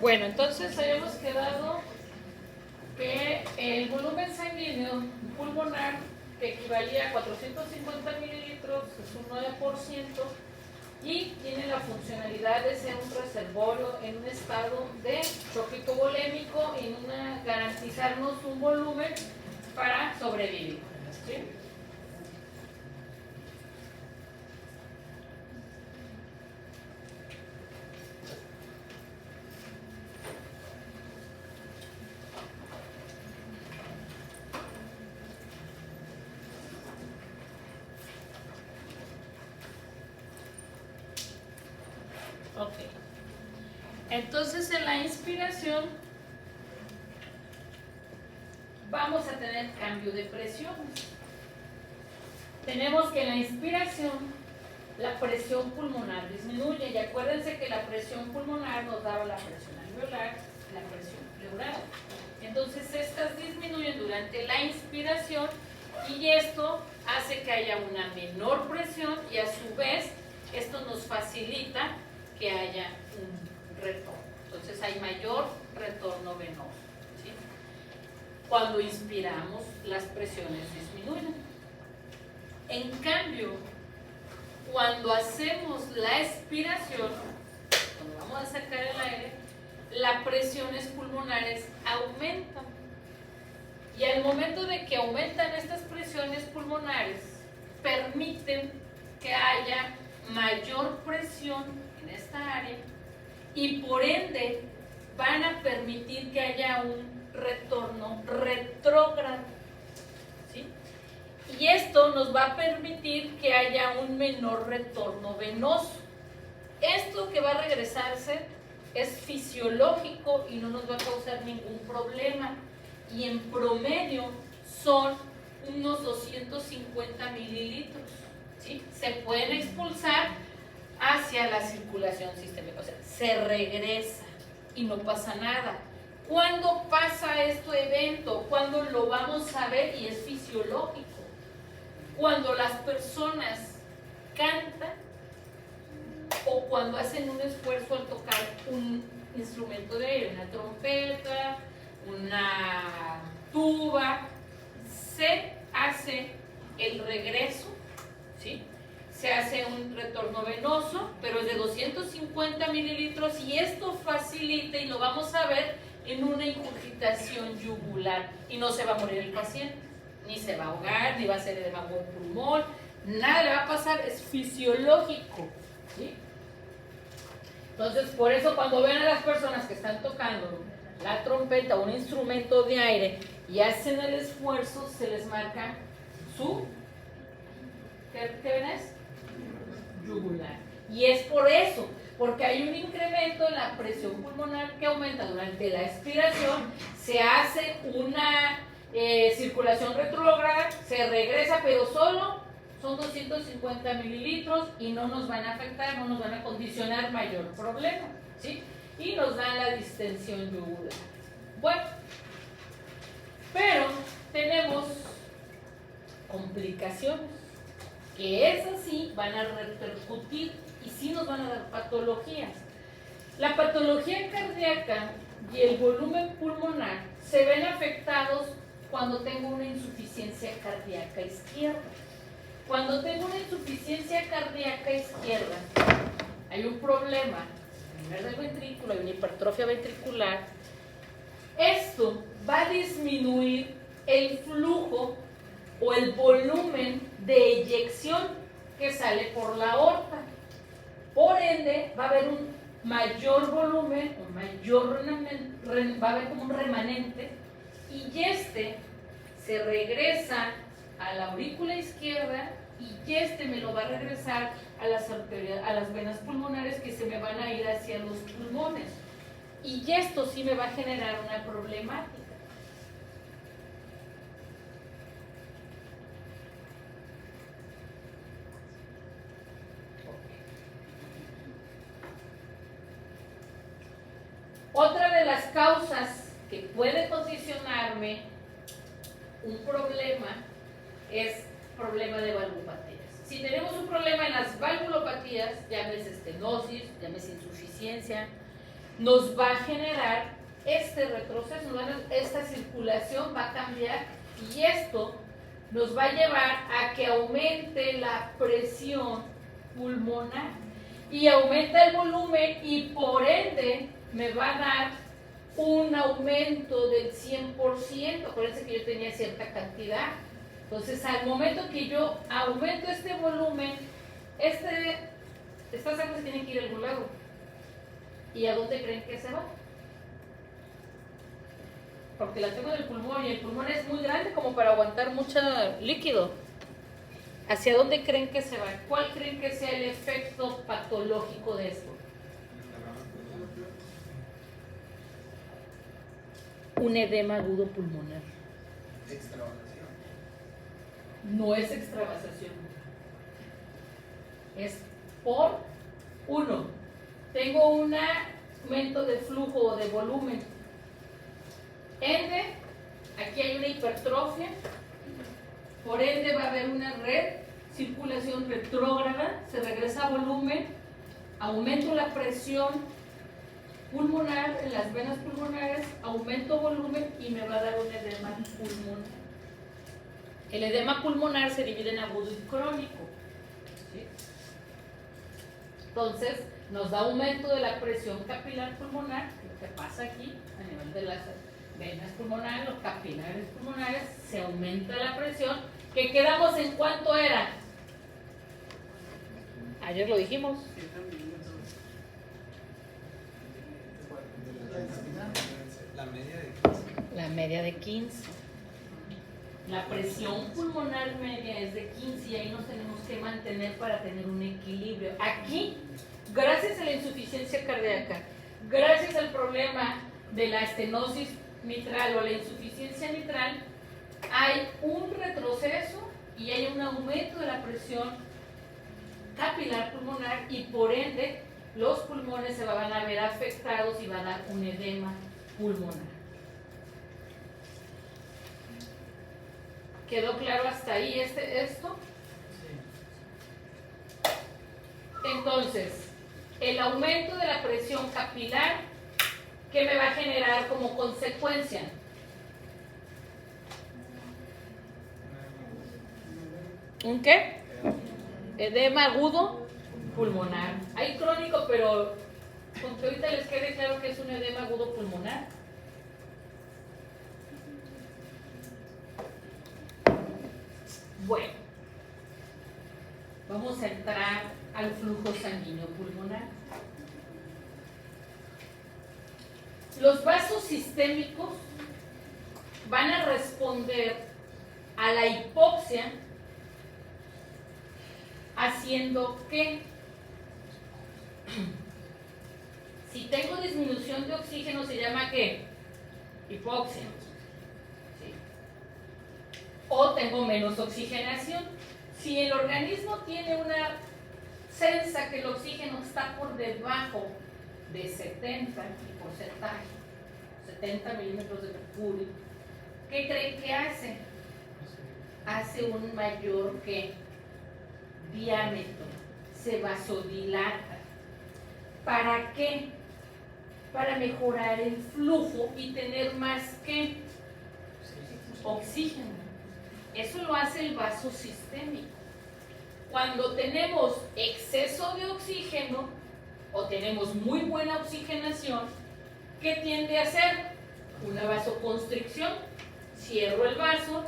Bueno, entonces habíamos quedado que el volumen sanguíneo pulmonar, que equivalía a 450 mililitros, es un 9%, y tiene la funcionalidad de ser un reservorio en un estado de choque hipovolémico y garantizarnos un volumen para sobrevivir, ¿sí? Ok. Entonces en la inspiración vamos a tener cambio de presiones. Tenemos que en la inspiración la presión pulmonar disminuye, y acuérdense que la presión pulmonar nos daba la presión alveolar, la presión pleural. Entonces estas disminuyen durante la inspiración y esto hace que haya una menor presión y a su vez esto nos facilita que haya un retorno. Entonces hay mayor retorno venoso, ¿sí? Cuando inspiramos las presiones disminuyen. En cambio, cuando hacemos la expiración, cuando vamos a sacar el aire, las presiones pulmonares aumentan. Y al momento de que aumentan estas presiones pulmonares, permiten que haya mayor presión en esta área y por ende van a permitir que haya un retorno retrógrado, ¿sí? Y esto nos va a permitir que haya un menor retorno venoso. Esto que va a regresarse es fisiológico y no nos va a causar ningún problema. Y en promedio son unos 250 mililitros, ¿sí? Se pueden expulsar hacia la circulación sistémica, o sea, se regresa y no pasa nada. ¿Cuándo pasa este evento? ¿Cuándo lo vamos a ver? Y es fisiológico. Cuando las personas cantan o cuando hacen un esfuerzo al tocar un instrumento de aire, una trompeta, una tuba, se hace el regreso, ¿sí? Se hace un retorno venoso, pero es de 250 mililitros y esto facilita, y lo vamos a ver en una ingurgitación yugular, y no se va a morir el paciente, ni se va a ahogar, ni va a ser edema por pulmón, nada le va a pasar, es fisiológico, ¿sí? Entonces, por eso cuando ven a las personas que están tocando la trompeta o un instrumento de aire y hacen el esfuerzo, se les marca su, ¿qué ven es? Yugular. Y es por eso, porque hay un incremento en la presión pulmonar que aumenta durante la expiración, se hace una circulación retrógrada, se regresa, pero solo son 250 mililitros y no nos van a afectar, no nos van a condicionar mayor problema, ¿sí? Y nos dan la distensión yugular. Bueno, pero tenemos complicaciones que esas sí van a repercutir y sí nos van a dar patologías. La patología cardíaca y el volumen pulmonar se ven afectados cuando tengo una insuficiencia cardíaca izquierda. Cuando tengo una insuficiencia cardíaca izquierda, hay un problema a nivel del ventrículo, hay una hipertrofia ventricular. Esto va a disminuir el flujo o el volumen de eyección que sale por la aorta. Por ende, va a haber un mayor volumen, un mayor va a haber como un remanente, y este se regresa a la aurícula izquierda y este me lo va a regresar a las venas pulmonares que se me van a ir hacia los pulmones. Y esto sí me va a generar una problemática. Otra de las causas que puede condicionarme un problema es problema de valvulopatías. Si tenemos un problema en las valvulopatías, llámese estenosis, llámese insuficiencia, nos va a generar este retroceso, esta circulación va a cambiar y esto nos va a llevar a que aumente la presión pulmonar y aumenta el volumen y por ende me va a dar un aumento del 100%. Acuérdense que yo tenía cierta cantidad. Entonces, al momento que yo aumento este volumen, estas aguas tienen que ir a algún lado. ¿Y a dónde creen que se va? Porque la tengo en el pulmón y el pulmón es muy grande como para aguantar mucho líquido. ¿Hacia dónde creen que se va? ¿Cuál creen que sea el efecto patológico de esto? Un edema agudo pulmonar. Extravasación. No es extravasación. Es por uno. Tengo un aumento de flujo o de volumen. Ende, aquí hay una hipertrofia. Por ende va a haber una circulación retrógrada, se regresa a volumen, aumento la presión pulmonar en las venas pulmonares, aumento volumen y me va a dar un edema pulmonar. El edema pulmonar se divide en agudo y crónico. ¿Sí? Entonces, nos da aumento de la presión capilar pulmonar, lo que pasa aquí a nivel de las venas pulmonares, los capilares pulmonares, se aumenta la presión, que quedamos en cuánto era. Ayer lo dijimos. La media de 15. La presión pulmonar media es de 15 y ahí nos tenemos que mantener para tener un equilibrio. Aquí, gracias a la insuficiencia cardíaca, gracias al problema de la estenosis mitral o la insuficiencia mitral, hay un retroceso y hay un aumento de la presión capilar pulmonar y por ende los pulmones se van a ver afectados y va a dar un edema pulmonar. ¿Quedó claro hasta ahí esto? Entonces, el aumento de la presión capilar, ¿qué me va a generar como consecuencia? ¿Un qué? Edema agudo pulmonar. Hay crónico, pero con que ahorita les quede claro que es un edema agudo pulmonar. Bueno, vamos a entrar al flujo sanguíneo pulmonar. Los vasos sistémicos van a responder a la hipoxia haciendo que, si tengo disminución de oxígeno, se llama ¿qué? Hipoxia. ¿Sí? O tengo menos oxigenación. Si el organismo tiene una sensa que el oxígeno está por debajo de 70 porcentaje, 70 milímetros de mercurio, ¿qué creen que hace? Hace un mayor que diámetro, se vasodilata. ¿Para qué? Para mejorar el flujo y tener más que oxígeno. Eso lo hace el vaso sistémico. Cuando tenemos exceso de oxígeno o tenemos muy buena oxigenación, ¿qué tiende a hacer? Una vasoconstricción. Cierro el vaso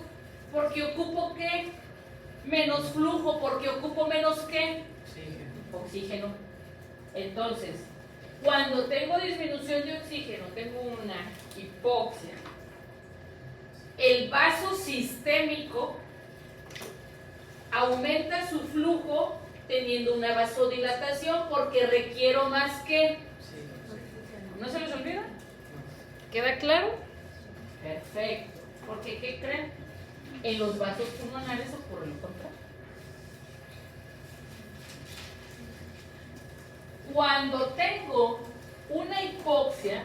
porque ocupo ¿qué? Menos flujo, porque ocupo menos ¿qué? Oxígeno. Entonces, cuando tengo disminución de oxígeno, tengo una hipoxia, el vaso sistémico aumenta su flujo teniendo una vasodilatación porque requiero más que. ¿No se les olvida? ¿Queda claro? Perfecto. Porque ¿qué creen? En los vasos pulmonares ocurre lo contrario. Cuando tengo una hipoxia,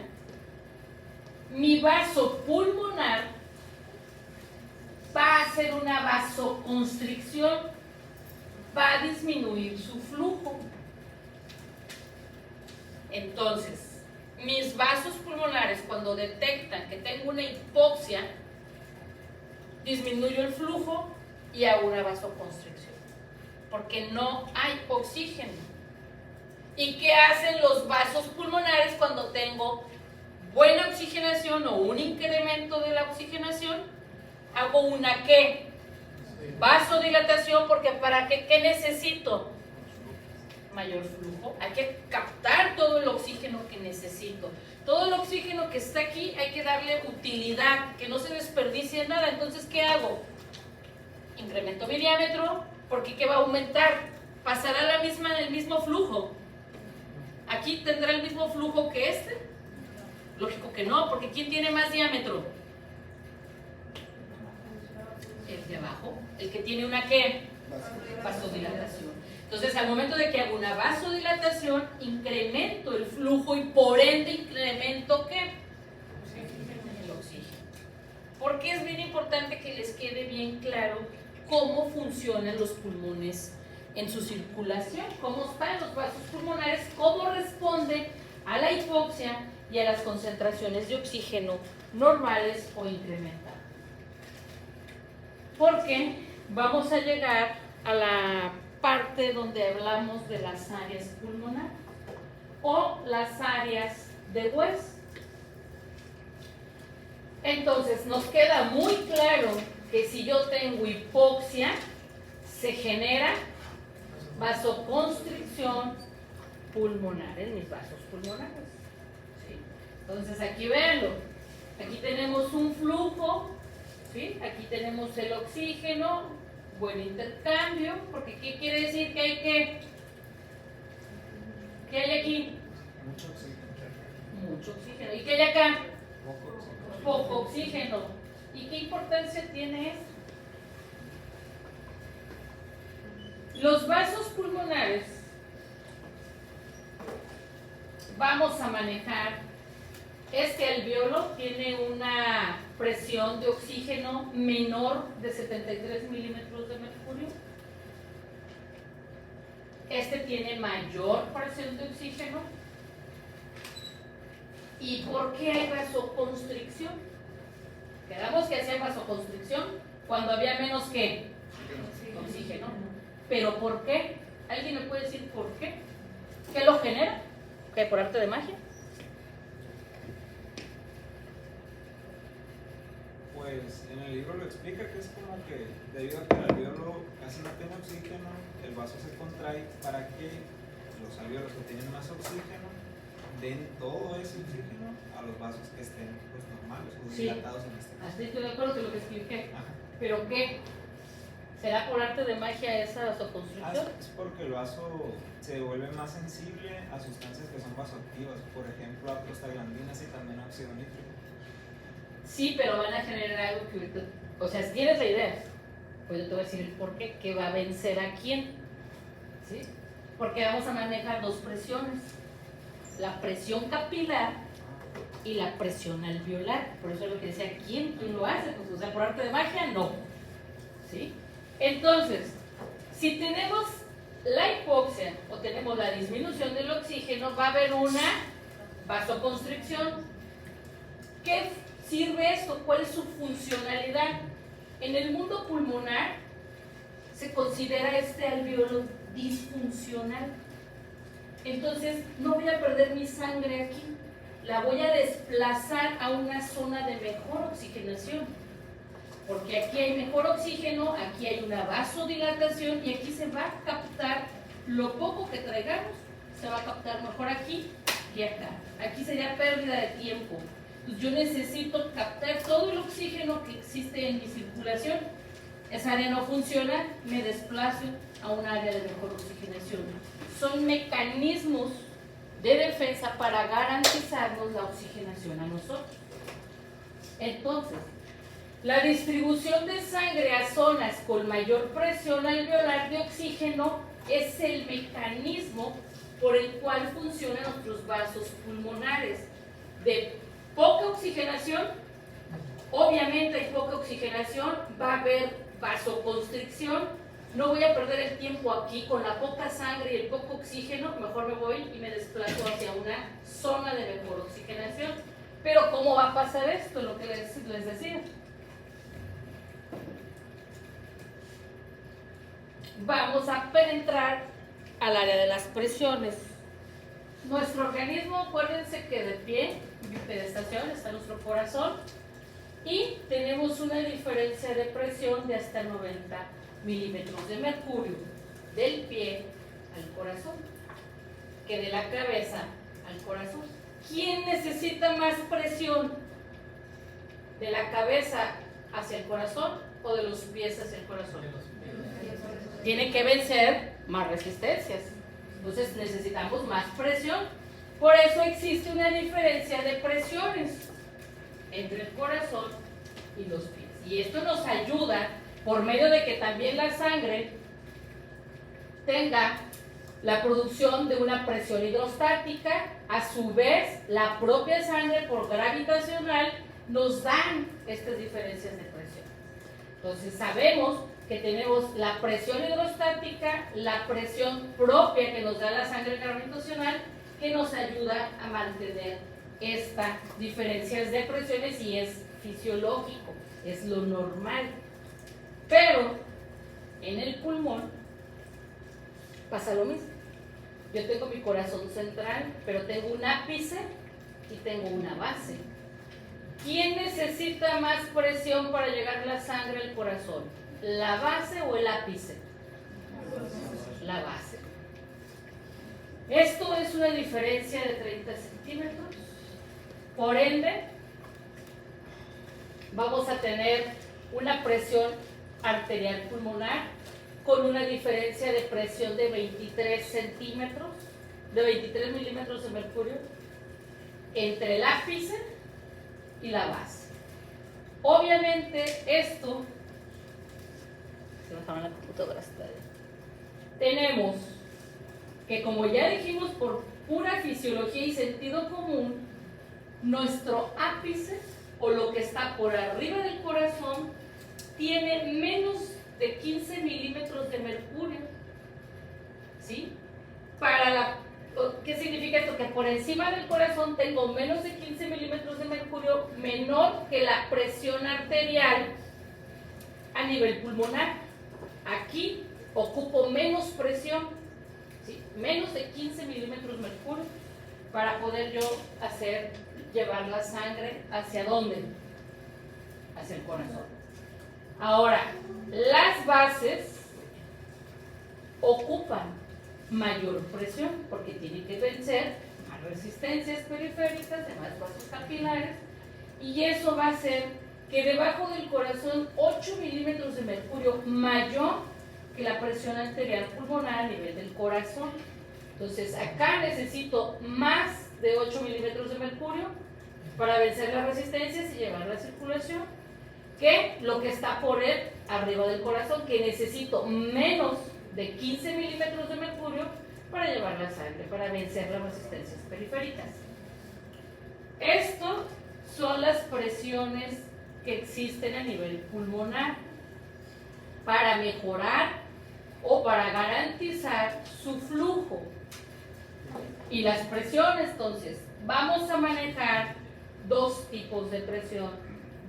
mi vaso pulmonar va a hacer una vasoconstricción, va a disminuir su flujo. Entonces, mis vasos pulmonares, cuando detectan que tengo una hipoxia, disminuyo el flujo y hago una vasoconstricción, porque no hay oxígeno. ¿Y qué hacen los vasos pulmonares cuando tengo buena oxigenación o un incremento de la oxigenación? Hago una ¿qué? Vasodilatación, porque ¿para qué? ¿Qué necesito? Mayor flujo. Hay que captar todo el oxígeno que necesito. Todo el oxígeno que está aquí hay que darle utilidad, que no se desperdicie nada. Entonces, ¿qué hago? Incremento mi diámetro, porque ¿qué va a aumentar? ¿Pasará el mismo flujo? ¿Aquí tendrá el mismo flujo que este? Lógico que no, porque ¿quién tiene más diámetro? El de abajo, el que tiene una ¿qué? Vasodilatación. Entonces, al momento de que hago una vasodilatación, incremento el flujo y por ende incremento ¿qué? El oxígeno. Porque es bien importante que les quede bien claro cómo funcionan los pulmones en su circulación, cómo están los vasos pulmonares, cómo responden a la hipoxia y a las concentraciones de oxígeno normales o incrementadas. Porque vamos a llegar a la parte donde hablamos de las áreas pulmonares o las áreas de hueso. Entonces nos queda muy claro que si yo tengo hipoxia, se genera vasoconstricción pulmonar en mis vasos pulmonares. ¿Sí? Entonces aquí véanlo, aquí tenemos un flujo, ¿sí? Aquí tenemos el oxígeno, buen intercambio, porque ¿qué quiere decir? Que hay que, ¿qué hay aquí? Mucho oxígeno. Mucho oxígeno. ¿Y qué hay acá? Poco oxígeno. Poco oxígeno. ¿Y qué importancia tiene esto? Los vasos pulmonares vamos a manejar. Este alveolo tiene una presión de oxígeno menor de 73 milímetros de mercurio. Este tiene mayor presión de oxígeno. ¿Y por qué hay vasoconstricción? Quedamos que hacía vasoconstricción cuando había menos que oxígeno. ¿Pero por qué? ¿Alguien me puede decir por qué? ¿Qué lo genera? ¿Qué, por arte de magia? Pues en el libro lo explica que es como que debido a que el alveolo casi no tiene oxígeno, el vaso se contrae para que los alveolos que tienen más oxígeno den todo ese oxígeno a los vasos que estén pues normales o dilatados en este caso. Así estoy de acuerdo con lo que expliqué. Ajá. ¿Pero qué? ¿Será por arte de magia esa vasoconstricción? Es porque el vaso se vuelve más sensible a sustancias que son vasoactivas, por ejemplo a prostaglandinas y también a óxido nítrico. Sí, pero van a generar algo que ahorita, o sea, si tienes la idea, pues yo te voy a decir el por qué, que va a vencer a quién, ¿sí? Porque vamos a manejar dos presiones, la presión capilar y la presión alveolar. Por eso es lo que decía, ¿quién lo hace? Pues, o sea, por arte de magia, no, ¿sí? Entonces, si tenemos la hipoxia o tenemos la disminución del oxígeno, va a haber una vasoconstricción. ¿Qué sirve esto? ¿Cuál es su funcionalidad? En el mundo pulmonar se considera este alveolo disfuncional. Entonces no voy a perder mi sangre aquí, la voy a desplazar a una zona de mejor oxigenación, porque aquí hay mejor oxígeno, aquí hay una vasodilatación y aquí se va a captar lo poco que traigamos, se va a captar mejor aquí que acá. Aquí sería pérdida de tiempo. Pues yo necesito captar todo el oxígeno que existe en mi circulación. Esa área no funciona, me desplazo a un área de mejor oxigenación. Son mecanismos de defensa para garantizarnos la oxigenación a nosotros. Entonces, la distribución de sangre a zonas con mayor presión alveolar de oxígeno es el mecanismo por el cual funcionan nuestros vasos pulmonares. De poca oxigenación, obviamente hay poca oxigenación, va a haber vasoconstricción, no voy a perder el tiempo aquí con la poca sangre y el poco oxígeno, mejor me voy y me desplazo hacia una zona de mejor oxígeno. Pero ¿cómo va a pasar esto? Lo que les decía. Vamos a penetrar al área de las presiones. Nuestro organismo, acuérdense que de pie, bipedestación, está nuestro corazón y tenemos una diferencia de presión de hasta 90 milímetros de mercurio del pie al corazón, que de la cabeza al corazón. ¿Quién necesita más presión? ¿De la cabeza hacia el corazón o de los pies hacia el corazón? Tiene que vencer más resistencias. Entonces necesitamos más presión. Por eso existe una diferencia de presiones entre el corazón y los pies. Y esto nos ayuda por medio de que también la sangre tenga la producción de una presión hidrostática. A su vez, la propia sangre por gravitacional nos dan estas diferencias de presión. Entonces sabemos que tenemos la presión hidrostática, la presión propia que nos da la sangre gravitacional, que nos ayuda a mantener estas diferencias de presiones y es fisiológico, es lo normal. Pero en el pulmón pasa lo mismo. Yo tengo mi corazón central, pero tengo un ápice y tengo una base. ¿Quién necesita más presión para llegar la sangre al corazón? ¿La base o el ápice? La base. Esto es una diferencia de 30 centímetros. Por ende, vamos a tener una presión arterial pulmonar con una diferencia de presión de 23 centímetros, de 23 milímetros de mercurio entre el ápice y la base. Obviamente esto, se me estaba en la computadora, tenemos que, como ya dijimos, por pura fisiología y sentido común, nuestro ápice o lo que está por arriba del corazón tiene menos de 15 milímetros de mercurio. ¿Sí? ¿Qué significa esto? Que por encima del corazón tengo menos de 15 milímetros de mercurio, menor que la presión arterial a nivel pulmonar. Aquí ocupo menos presión, ¿sí? Menos de 15 milímetros de mercurio para poder yo llevar la sangre ¿hacia dónde? Hacia el corazón. Ahora, las bases ocupan mayor presión porque tienen que vencer más resistencias periféricas, de más vasos capilares, y eso va a hacer que debajo del corazón 8 milímetros de mercurio mayor que la presión arterial pulmonar a nivel del corazón. Entonces acá necesito más de 8 milímetros de mercurio para vencer las resistencias y llevar la circulación, que lo que está por arriba del corazón, que necesito menos de 15 milímetros de mercurio para llevar la sangre, para vencer las resistencias periféricas. Esto son las presiones que existen a nivel pulmonar para mejorar o para garantizar su flujo. Y las presiones, entonces, vamos a manejar dos tipos de presión.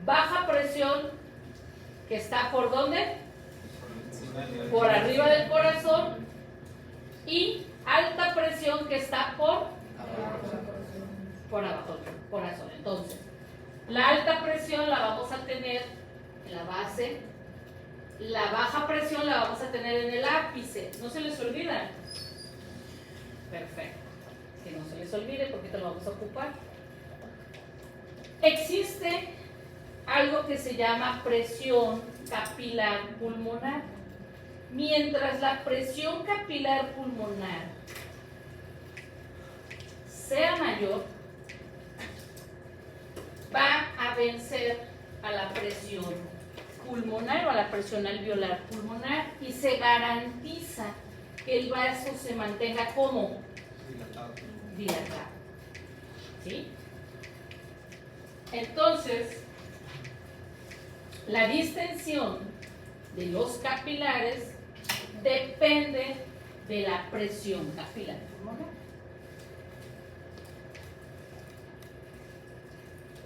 Baja presión, que está ¿por dónde? Por arriba del corazón, y alta presión, que está por abajo del corazón. Entonces, la alta presión la vamos a tener en la base, la baja presión la vamos a tener en el ápice. ¿No se les olvida? Perfecto. Que no se les olvide porque te lo vamos a ocupar. Existe algo que se llama presión capilar pulmonar. Mientras la presión capilar pulmonar sea mayor, va a vencer a la presión pulmonar o a la presión alveolar pulmonar y se garantiza que el vaso se mantenga como dilatado. ¿Sí? Entonces, la distensión de los capilares depende de la presión capilar pulmonar.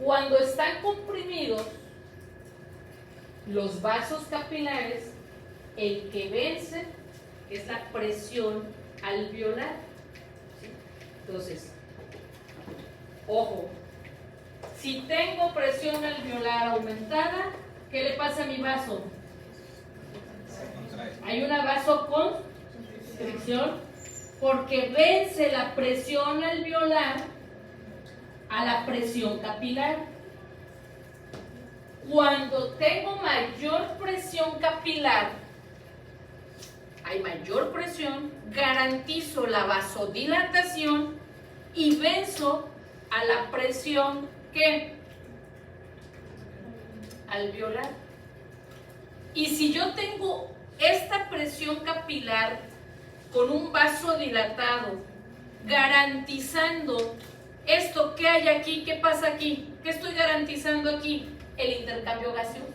Cuando están comprimidos los vasos capilares, el que vence es la presión alveolar. ¿Sí? Entonces, ojo, si tengo presión alveolar aumentada, ¿qué le pasa a mi vaso? Se contrae. Hay una vasoconstricción porque vence la presión alveolar a la presión capilar. Cuando tengo mayor presión capilar, hay mayor presión, garantizo la vasodilatación y venzo a la presión ¿qué? Alveolar. Y si yo tengo esta presión capilar con un vaso dilatado, garantizando esto, ¿qué hay aquí? ¿Qué pasa aquí? ¿Qué estoy garantizando aquí? El intercambio gaseoso.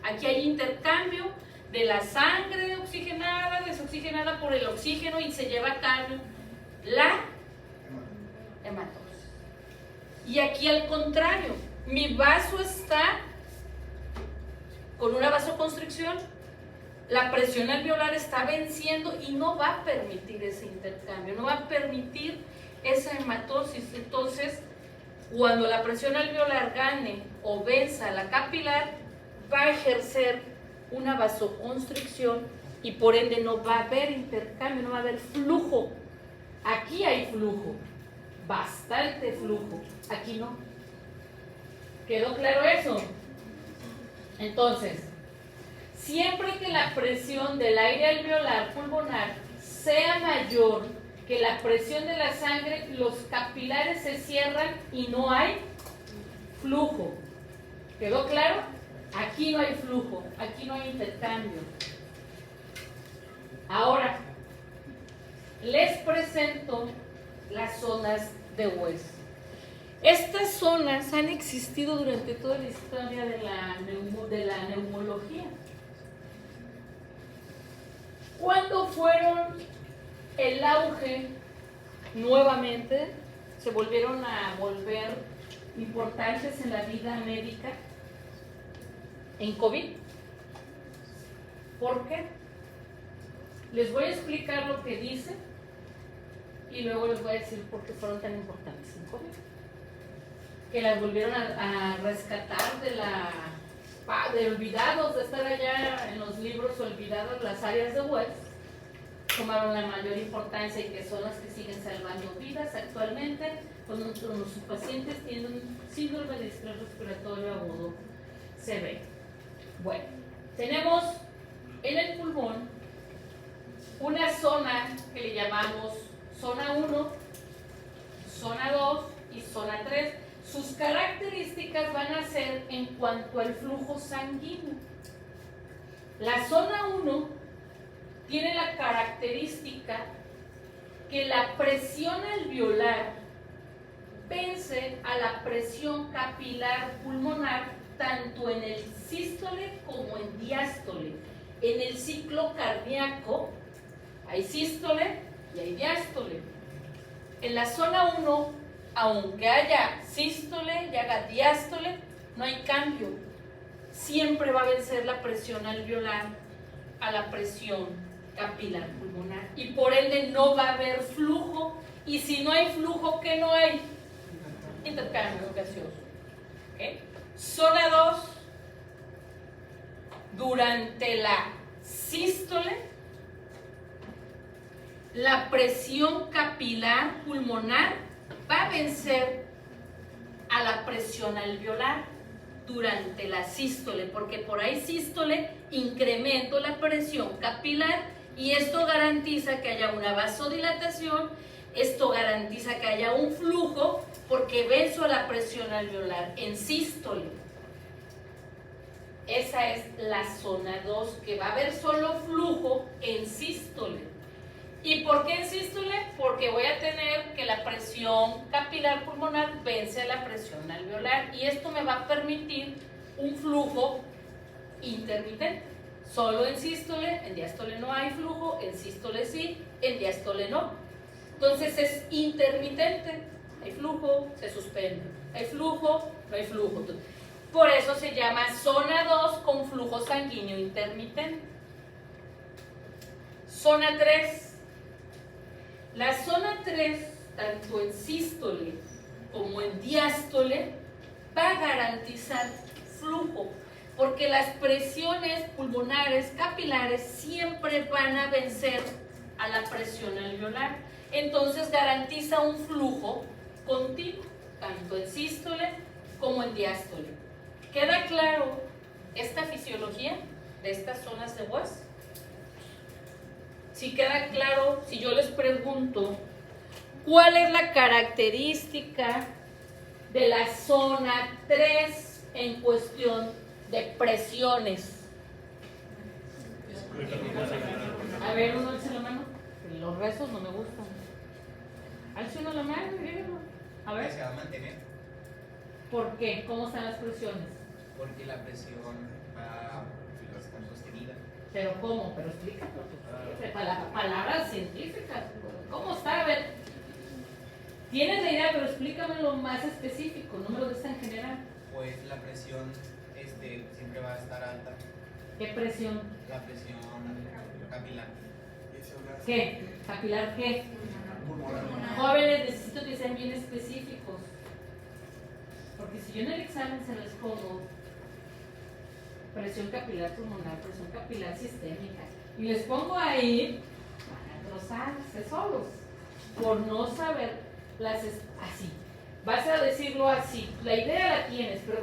Aquí hay intercambio de la sangre oxigenada, desoxigenada por el oxígeno y se lleva a cabo la hematosis. Y aquí al contrario, mi vaso está con una vasoconstricción, la presión alveolar está venciendo y no va a permitir ese intercambio, no va a permitir esa hematosis. Entonces, cuando la presión alveolar gane o venza la capilar, va a ejercer una vasoconstricción y por ende no va a haber intercambio, no va a haber flujo. Aquí hay flujo, bastante flujo, aquí no. ¿Quedó claro eso? Entonces, siempre que la presión del aire alveolar pulmonar sea mayor que la presión de la sangre, los capilares se cierran y no hay flujo. ¿Quedó claro? Aquí no hay flujo, aquí no hay intercambio. Ahora, les presento las zonas de West. Estas zonas han existido durante toda la historia de la neumología. ¿Cuándo fueron el auge nuevamente? Se volvieron a volver importantes en la vida médica. En COVID. ¿Por qué? Les voy a explicar lo que dice y luego les voy a decir por qué fueron tan importantes en COVID. Que las volvieron a rescatar de olvidados, de estar allá en los libros olvidados, las áreas de West, tomaron la mayor importancia y que son las que siguen salvando vidas actualmente, cuando nuestros pacientes tienen síndrome de estrés respiratorio agudo severo. Bueno, tenemos en el pulmón una zona que le llamamos zona 1, zona 2 y zona 3. Sus características van a ser en cuanto al flujo sanguíneo. La zona 1 tiene la característica que la presión alveolar vence a la presión capilar pulmonar tanto en el sístole como en diástole. En el ciclo cardíaco hay sístole y hay diástole. En la zona 1, aunque haya sístole y haga diástole, no hay cambio. Siempre va a vencer la presión alveolar a la presión capilar pulmonar y por ende no va a haber flujo. Y si no hay flujo, ¿qué no hay? Intercambio gaseoso. ¿Okay? Zona 2, durante la sístole, la presión capilar pulmonar va a vencer a la presión alveolar durante la sístole, porque por ahí sístole incremento la presión capilar y esto garantiza que haya una vasodilatación, esto garantiza que haya un flujo porque venzo a la presión alveolar en sístole. Esa es la zona 2, que va a haber solo flujo en sístole. ¿Y por qué en sístole? Porque voy a tener que la presión capilar pulmonar vence a la presión alveolar y esto me va a permitir un flujo intermitente. Solo en sístole, en diástole no hay flujo, en sístole sí, en diástole no. Entonces es intermitente. hay flujo, se suspende. Hay flujo, no hay flujo. Por eso se llama zona 2 con flujo sanguíneo intermitente. Zona 3. La zona 3, tanto en sístole como en diástole, va a garantizar flujo, porque las presiones pulmonares capilares siempre van a vencer a la presión alveolar. Entonces garantiza un flujo continuo, tanto en sístole como en diástole. ¿Queda claro esta fisiología de estas zonas de West? Si queda claro, si yo les pregunto, ¿cuál es la característica de la zona 3 en cuestión de presiones? A ver, uno alce la mano. Los rezos no me gustan. Alce uno la mano, díganlo. A ver. Se va a mantener ¿Por qué? ¿Cómo están las presiones? porque la presión va a estar sostenida. ¿Pero cómo? Pero explícalo. Palabras científicas. ¿Cómo está? A ver. Tienes la idea, pero explícamelo más específico, no me lo des tan general. Pues la presión siempre va a estar alta. ¿Qué presión? La presión capilar. ¿Qué? ¿Capilar qué? Jóvenes, necesito que sean bien específicos. Porque si yo en el examen se les pongo presión capilar pulmonar, presión capilar sistémica, y les pongo ahí, van a trozarse solos, por no saber así. Vas a decirlo así, la idea la tienes, pero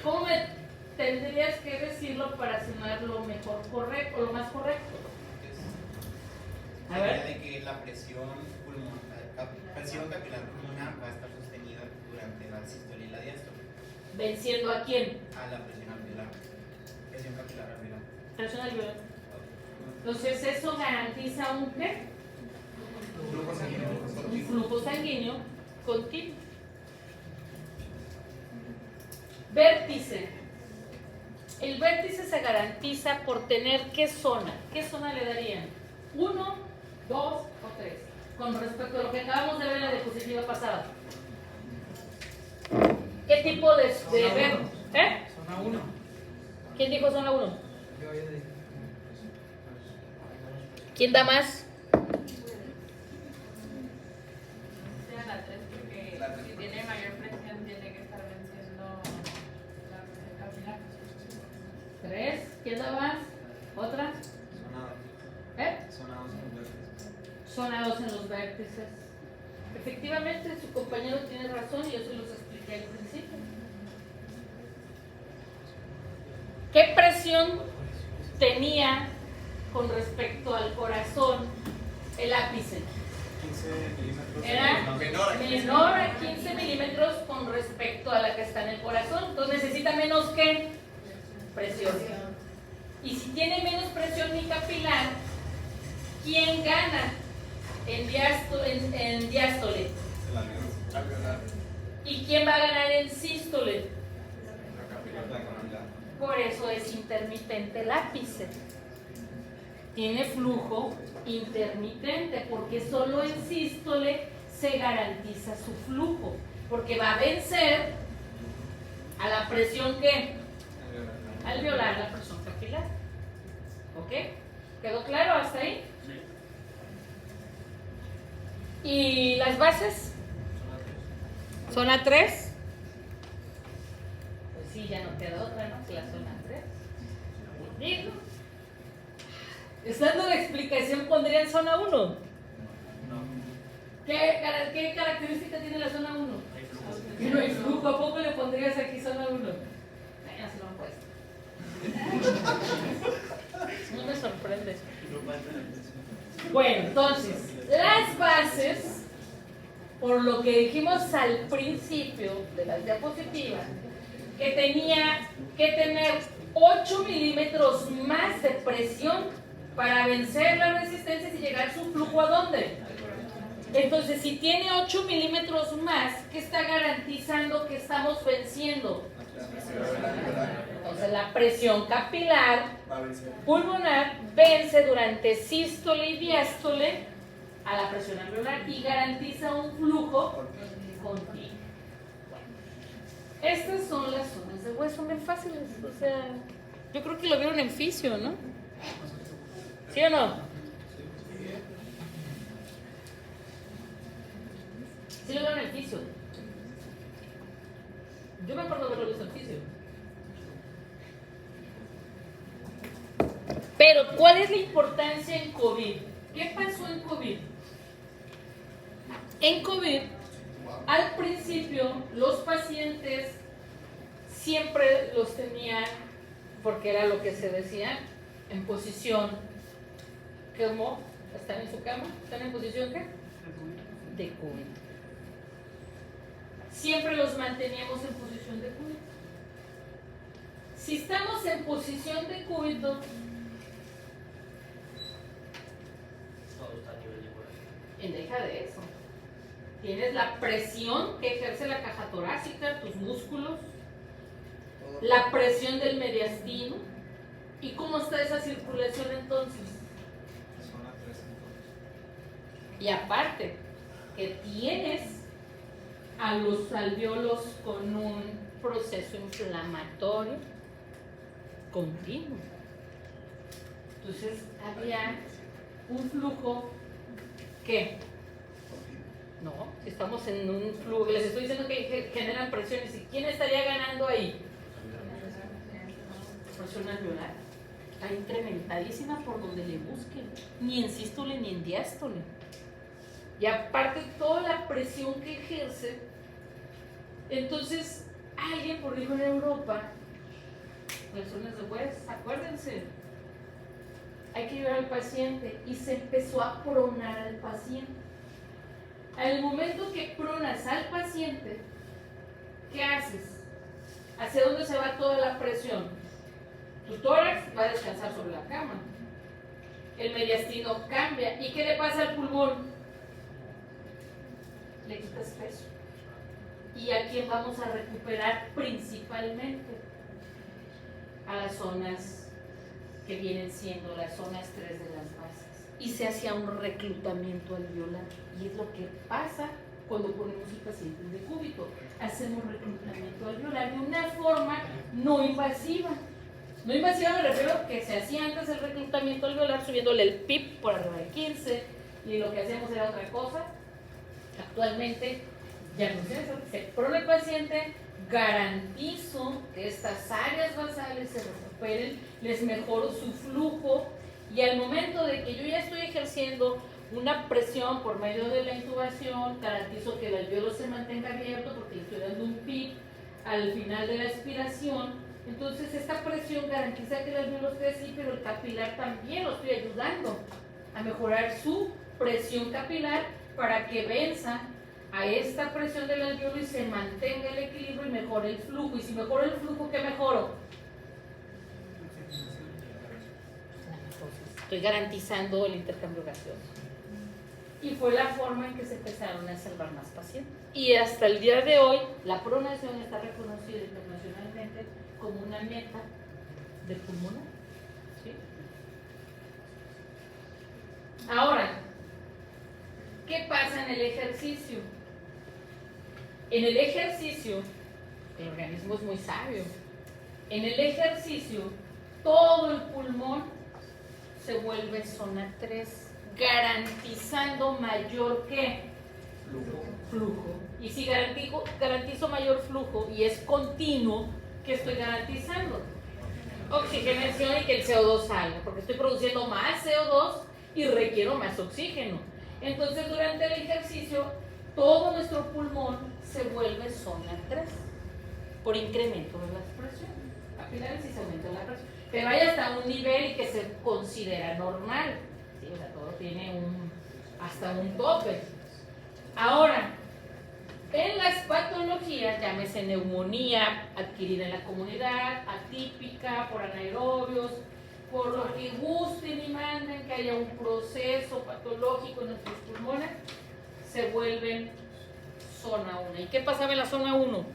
¿cómo me tendrías que decirlo para sonar lo mejor correcto, o lo más correcto? A ver. De que la presión capilar pulmonar va a estar sostenida durante la sístole y la diástole. ¿Venciendo a quién? A la presión alveolar. Presión capilar alveolar. Presión alveolar. Entonces eso garantiza un ¿qué? Un flujo sanguíneo continuo. Vértice. El vértice se garantiza por tener ¿qué zona? ¿Qué zona le darían? 1, 2 o 3. Con respecto a lo que acabamos de ver en la diapositiva pasada. ¿Qué tipo de vértice? Zona 1. ¿Quién dijo zona 1? Yo ya dije. ¿Quién da más? La 3 porque si tiene mayor presión tiene que estar venciendo la presión capilar. 3. ¿Quién da más? ¿Otra? Zona 2 en los vértices. Zona 2 en los vértices. Efectivamente, su compañero tiene razón y yo se los expliqué al principio. ¿Qué presión tenía con respecto al corazón el ápice? 15 milímetros. Era Menor. menor a 15 milímetros con respecto a la que está en el corazón. Entonces necesita menos ¿qué? Presión. Y si tiene menos presión mi capilar, ¿quién gana en diástole? El alveolar. ¿Y quién va a ganar en sístole? La capilar. Por eso es intermitente el ápice. Tiene flujo intermitente, porque solo en sístole se garantiza su flujo, porque va a vencer a la presión ¿qué? Alveolar, la presión capilar. ¿Ok? ¿Quedó claro hasta ahí? ¿Y las bases? ¿Zona 3? Pues sí, ya no queda otra, ¿no? Que la zona 3. Digo, estando la explicación, ¿pondrían zona 1? ¿Qué característica tiene la zona 1? Que no hay flujo. ¿A poco le pondrías aquí zona 1? Ya se lo han puesto. No me sorprende. Bueno, entonces, las bases, por lo que dijimos al principio de las diapositivas, que tenía que tener 8 milímetros más de presión para vencer las resistencias y llegar su flujo ¿a dónde? Entonces, si tiene 8 milímetros más, ¿qué está garantizando que estamos venciendo? Entonces, la presión capilar pulmonar vence durante sístole y diástole a la presión alveolar y garantiza un flujo contigo. Estas son las zonas de hueso, bien fáciles. O sea, yo creo que lo vieron en fisio, ¿no? ¿Sí o no? Sí lo vieron en fisio. Yo me acuerdo de haberlo visto en fisio. Pero, ¿cuál es la importancia en COVID? ¿Qué pasó en COVID? En COVID, al principio, los pacientes siempre los tenían, porque era lo que se decía, en posición, ¿cómo? ¿Están en su cama? ¿Están en posición qué? De cúbito. Siempre los manteníamos en posición de cúbito. Si estamos en posición de cúbito, deja de eso. Tienes la presión que ejerce la caja torácica, tus músculos, la presión del mediastino. ¿Y cómo está esa circulación entonces? Zona 3 entonces. Y aparte, que tienes a los alvéolos con un proceso inflamatorio continuo. Entonces, había un flujo que no, si estamos en un flujo, les estoy diciendo que generan presiones. ¿Y quién estaría ganando ahí? Presión alveolar. Está incrementadísima por donde le busquen, ni en sístole ni en diástole. Y aparte toda la presión que ejerce, entonces alguien, por ejemplo en Europa, personas de West, acuérdense, hay que llevar al paciente y se empezó a pronar al paciente. Al momento que pronas al paciente, ¿qué haces? ¿Hacia dónde se va toda la presión? Tu tórax va a descansar sobre la cama. El mediastino cambia. ¿Y qué le pasa al pulmón? Le quitas peso. ¿Y a quién vamos a recuperar principalmente? A las zonas que vienen siendo las zonas 3 de las bases. Y se hacía un reclutamiento alveolar. Y es lo que pasa cuando ponemos el paciente de cúbito. Hacemos reclutamiento alveolar de una forma no invasiva. No invasiva me refiero a que se hacía antes el reclutamiento alveolar subiéndole el PIB por arriba de 15 y lo que hacíamos era otra cosa. Actualmente ya no sé eso. Se prona el paciente, garantizo que estas áreas basales se recuperen, les mejoro su flujo y al momento de que yo ya estoy ejerciendo una presión por medio de la intubación, garantizo que el alvéolo se mantenga abierto porque le estoy dando un PIB al final de la expiración. Entonces esta presión garantiza que el alvéolo esté así, pero el capilar también lo estoy ayudando a mejorar su presión capilar para que venza a esta presión del alvéolo y se mantenga el equilibrio y mejore el flujo. Y si mejoro el flujo, ¿qué mejoro? Estoy garantizando el intercambio gaseoso. Y fue la forma en que se empezaron a salvar más pacientes. Y hasta el día de hoy, la pronación está reconocida internacionalmente como una meta de pulmonar. ¿Sí? Ahora, ¿qué pasa en el ejercicio? En el ejercicio, el organismo es muy sabio. En el ejercicio, todo el pulmón se vuelve zona 3, garantizando mayor ¿qué? Flujo. Y si garantizo mayor flujo y es continuo, ¿qué estoy garantizando? Oxigenación y que el CO2 salga, porque estoy produciendo más CO2 y requiero más oxígeno. Entonces, durante el ejercicio, todo nuestro pulmón se vuelve zona 3 por incremento de las presiones capilares y se aumenta la presión. Pero hay hasta un nivel que se considera normal. ¿Sí? O sea, todo tiene hasta un tope. Ahora, en las patologías, llámese neumonía adquirida en la comunidad, atípica, por anaerobios, por lo que gusten y manden, que haya un proceso patológico en nuestros pulmones, se vuelven zona 1. ¿Y qué pasaba en la zona 1?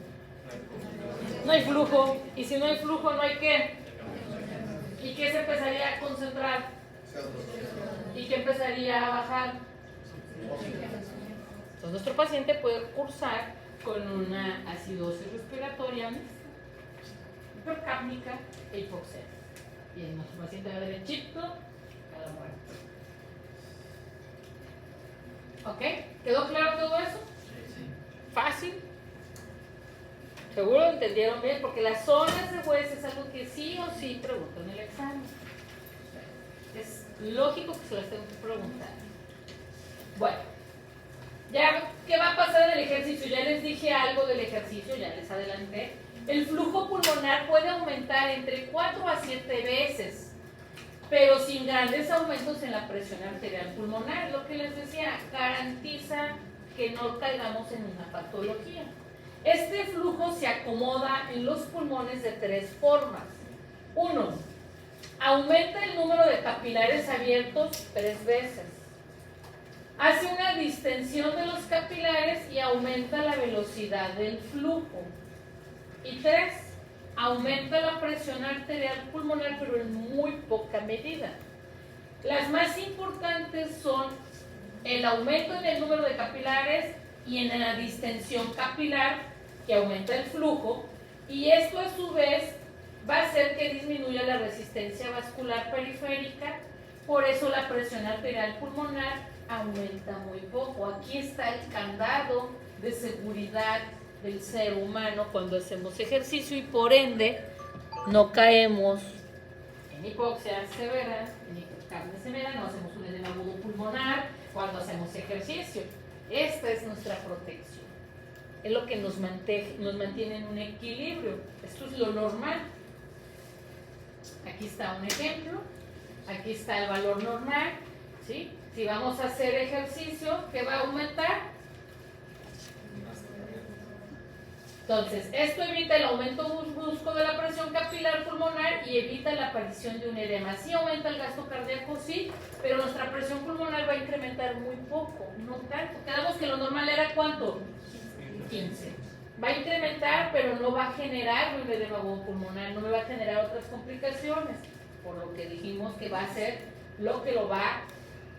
No hay flujo. Y si no hay flujo, no hay qué. ¿Y qué se empezaría a concentrar? ¿Y qué empezaría a bajar? Entonces nuestro paciente puede cursar con una acidosis respiratoria mixta, hipercápnica e hipoxemia. Y nuestro paciente va derechito a la muerte. ¿Ok? ¿Quedó claro todo eso? Sí. Fácil. Seguro lo entendieron bien, porque las zonas de West es algo que sí o sí preguntan en el examen. Es lógico que se las tengo que preguntar. Bueno, ya, ¿qué va a pasar en el ejercicio? Ya les dije algo del ejercicio, ya les adelanté. El flujo pulmonar puede aumentar entre 4 a 7 veces, pero sin grandes aumentos en la presión arterial pulmonar. Lo que les decía, garantiza que no caigamos en una patología. Este flujo se acomoda en los pulmones de 3 formas. 1. Aumenta el número de capilares abiertos 3 veces. Hace una distensión de los capilares y aumenta la velocidad del flujo. Y 3. Aumenta la presión arterial pulmonar, pero en muy poca medida. Las más importantes son el aumento en el número de capilares y en la distensión capilar, que aumenta el flujo, y esto a su vez va a hacer que disminuya la resistencia vascular periférica. Por eso la presión arterial pulmonar aumenta muy poco. Aquí está el candado de seguridad del ser humano cuando hacemos ejercicio, y por ende no caemos en hipoxia severa, en hipocardia severa, no hacemos un edema agudo pulmonar cuando hacemos ejercicio. Esta es nuestra protección. Es lo que nos mantiene en un equilibrio. Esto es lo normal. Aquí está un ejemplo. Aquí está el valor normal, ¿sí? Si vamos a hacer ejercicio, ¿qué va a aumentar? Entonces, esto evita el aumento brusco de la presión capilar pulmonar y evita la aparición de un edema. Sí aumenta el gasto cardíaco, sí, pero nuestra presión pulmonar va a incrementar muy poco, no tanto. Quedamos que lo normal era ¿cuánto? 15. Va a incrementar, pero no va a generar un edema pulmonar, no me va a generar otras complicaciones, por lo que dijimos que va a ser lo que lo va a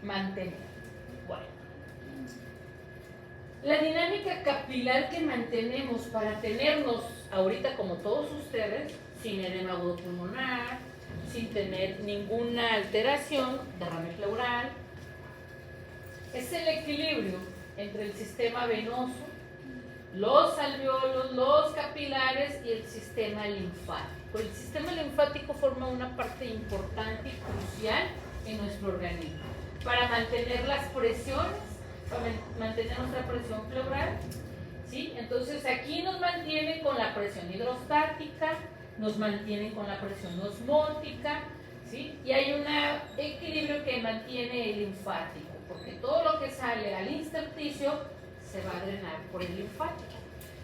mantener. Bueno, la dinámica capilar que mantenemos para tenernos ahorita como todos ustedes, sin edema agudo pulmonar, sin tener ninguna alteración, derrame pleural, es el equilibrio entre el sistema venoso, los alveolos, los capilares y el sistema linfático. El sistema linfático forma una parte importante y crucial en nuestro organismo para mantener las presiones, para mantener nuestra presión pleural, ¿sí? Entonces aquí nos mantiene con la presión hidrostática, nos mantienen con la presión osmótica, ¿sí? Y hay un equilibrio que mantiene el linfático, porque todo lo que sale al intersticio se va a drenar por el linfático.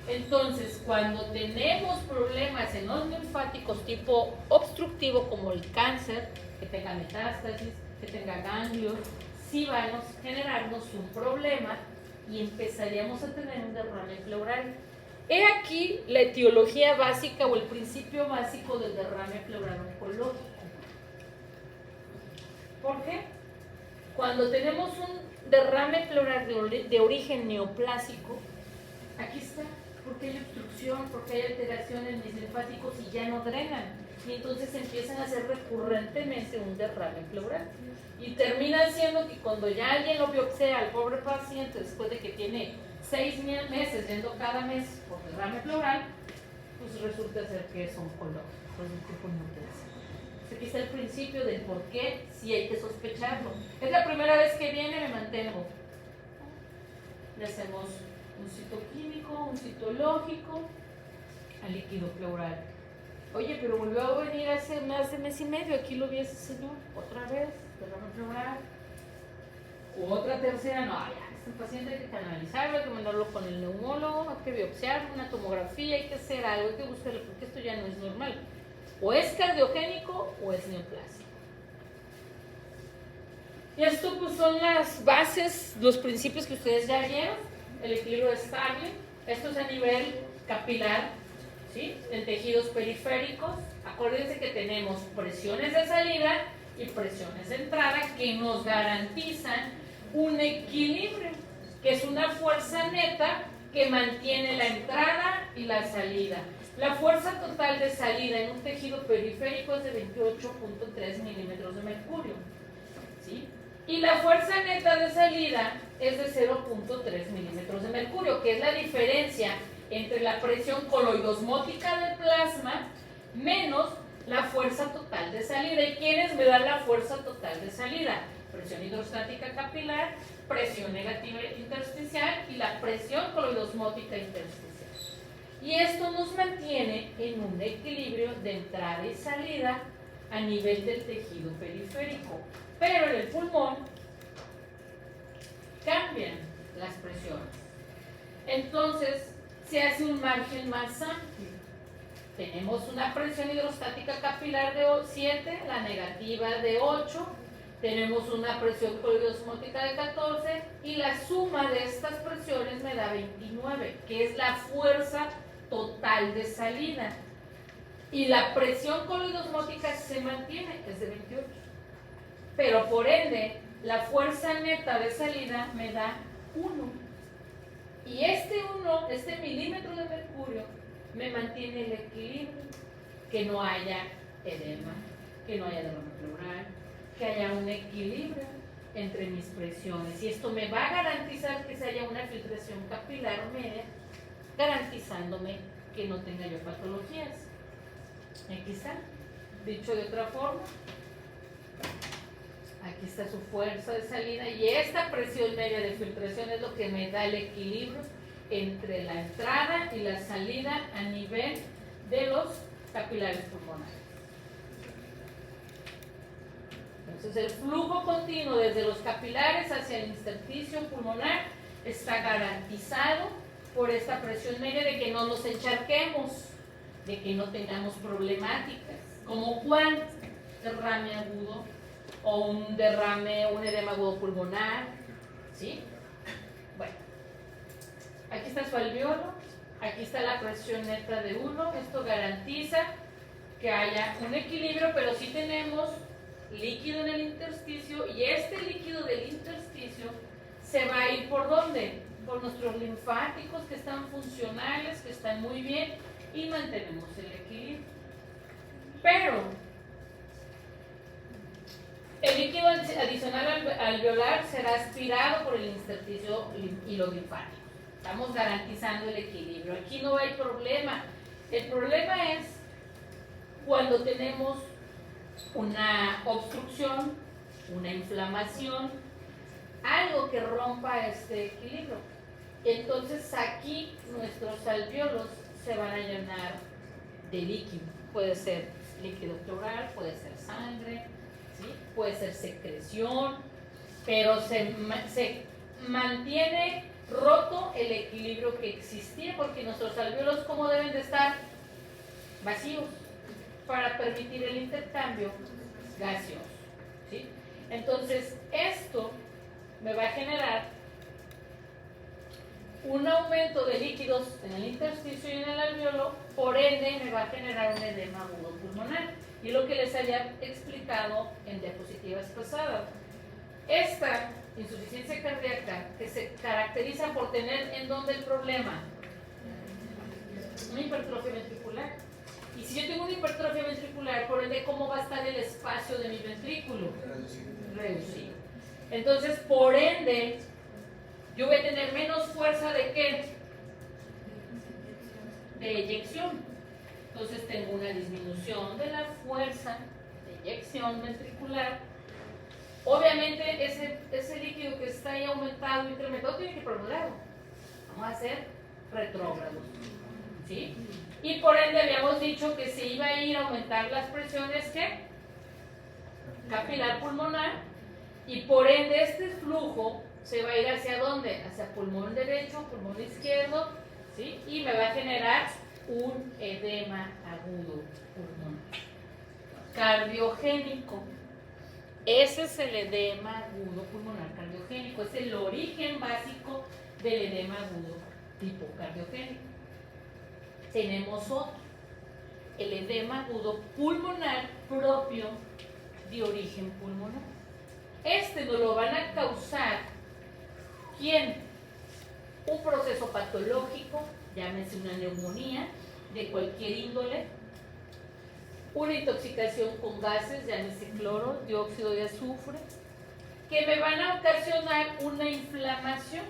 Entonces, cuando tenemos problemas en los linfáticos tipo obstructivo, como el cáncer, que tenga metástasis, que tenga ganglios, sí van a generarnos un problema y empezaríamos a tener un derrame pleural. He aquí la etiología básica o el principio básico del derrame pleural oncológico. ¿Por qué? Cuando tenemos un derrame pleural de origen neoplásico, aquí está, porque hay obstrucción, porque hay alteración en mis linfáticos y ya no drenan, y entonces empiezan a hacer recurrentemente un derrame pleural. Y termina siendo que cuando ya alguien lo biopsia al pobre paciente, después de que tiene 6 meses yendo cada mes por derrame pleural, pues resulta ser que es oncológico, es un tipo neoplásico. Aquí está el principio del por qué sí hay que sospecharlo. Es la primera vez que viene, me mantengo. Le hacemos un citoquímico, un citológico al líquido pleural. Oye, pero volvió a venir hace más de mes y medio, aquí lo vi ese señor, otra vez, derrame pleural. Otra tercera, no, ya, este paciente hay que canalizarlo, hay que mandarlo con el neumólogo, hay que biopsiarlo, una tomografía, hay que hacer algo, hay que buscarlo, porque esto ya no es normal. O es cardiogénico o es neoplásico. Y esto pues son las bases, los principios que ustedes ya vieron. El equilibrio estable, esto es a nivel capilar, ¿sí? En tejidos periféricos. Acuérdense que tenemos presiones de salida y presiones de entrada que nos garantizan un equilibrio. que es una fuerza neta que mantiene la entrada y la salida. La fuerza total de salida en un tejido periférico es de 28.3 milímetros de mercurio, ¿sí? Y la fuerza neta de salida es de 0.3 milímetros de mercurio, que es la diferencia entre la presión coloidosmótica del plasma menos la fuerza total de salida. ¿Y quiénes me dan la fuerza total de salida? Presión hidrostática capilar, presión negativa intersticial y la presión coloidosmótica intersticial. Y esto nos mantiene en un equilibrio de entrada y salida a nivel del tejido periférico. Pero en el pulmón cambian las presiones. Entonces se hace un margen más amplio. Tenemos una presión hidrostática capilar de 7, la negativa de 8, tenemos una presión coloidosmótica de 14 y la suma de estas presiones me da 29, que es la fuerza total de salida. Y la presión coloidosmótica se mantiene, es de 28. Pero por ende, la fuerza neta de salida me da 1. Y este milímetro de mercurio, me mantiene el equilibrio, que no haya edema, que no haya derrame pleural, que haya un equilibrio entre mis presiones. Y esto me va a garantizar que se haya una filtración capilar media, garantizándome que no tenga yo patologías. Aquí está, dicho de otra forma, aquí está su fuerza de salida y esta presión media de filtración es lo que me da el equilibrio entre la entrada y la salida a nivel de los capilares pulmonares. Entonces el flujo continuo desde los capilares hacia el intersticio pulmonar está garantizado por esta presión media de que no nos encharquemos, de que no tengamos problemáticas, como cuál derrame agudo o un edema agudo pulmonar, ¿sí? Bueno, aquí está su alveolo, aquí está la presión neta de 1, esto garantiza que haya un equilibrio, pero sí tenemos líquido en el intersticio y este líquido del intersticio se va a ir ¿por dónde? Por nuestros linfáticos que están funcionales, que están muy bien y mantenemos el equilibrio. Pero el líquido adicional alveolar será aspirado por el intersticio y los linfáticos. Estamos garantizando el equilibrio. Aquí no hay problema. El problema es cuando tenemos una obstrucción, una inflamación, algo que rompa este equilibrio. Entonces aquí nuestros alvéolos se van a llenar de líquido. Puede ser líquido pleural, puede ser sangre, ¿sí? Puede ser secreción, pero se mantiene roto el equilibrio que existía porque nuestros alvéolos, ¿cómo deben de estar? Vacíos, para permitir el intercambio gaseoso, ¿sí? Entonces esto me va a generar un aumento de líquidos en el intersticio y en el alvéolo, por ende me va a generar un edema agudo pulmonar. Y lo que les había explicado en diapositivas pasadas. Esta insuficiencia cardíaca que se caracteriza por tener en dónde el problema, una hipertrofia ventricular. Y si yo tengo una hipertrofia ventricular, por ende, ¿cómo va a estar el espacio de mi ventrículo? Reducido. Entonces, por ende, yo voy a tener menos fuerza ¿de qué? De eyección. Entonces tengo una disminución de la fuerza de eyección ventricular. Obviamente ese líquido que está ahí aumentado, incrementado, tiene que ir por un lado. Vamos a hacer retrógrados, ¿sí? Y por ende habíamos dicho que se iba a ir a aumentar las presiones ¿qué? Capilar pulmonar, y por ende este flujo se va a ir hacia ¿dónde? Hacia pulmón derecho, pulmón izquierdo, ¿sí? Y me va a generar un edema agudo pulmonar cardiogénico. Ese es el edema agudo pulmonar cardiogénico, es el origen básico del edema agudo tipo cardiogénico. Tenemos otro, el edema agudo pulmonar propio de origen pulmonar. Este nos lo van a causar ¿quién? un proceso patológico, llámese una neumonía de cualquier índole, una intoxicación con gases, llámese cloro, dióxido de azufre, que me van a ocasionar una inflamación,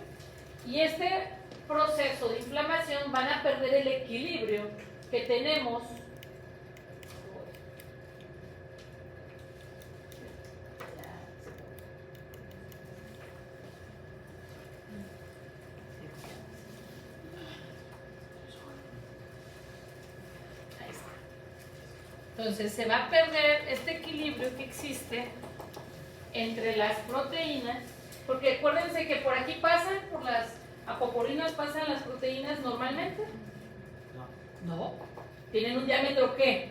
y este proceso de inflamación van a perder el equilibrio que tenemos Entonces se va a perder este equilibrio que existe entre las proteínas, porque acuérdense que por aquí pasan, por las apoporinas pasan las proteínas normalmente. No. Tienen un diámetro ¿qué?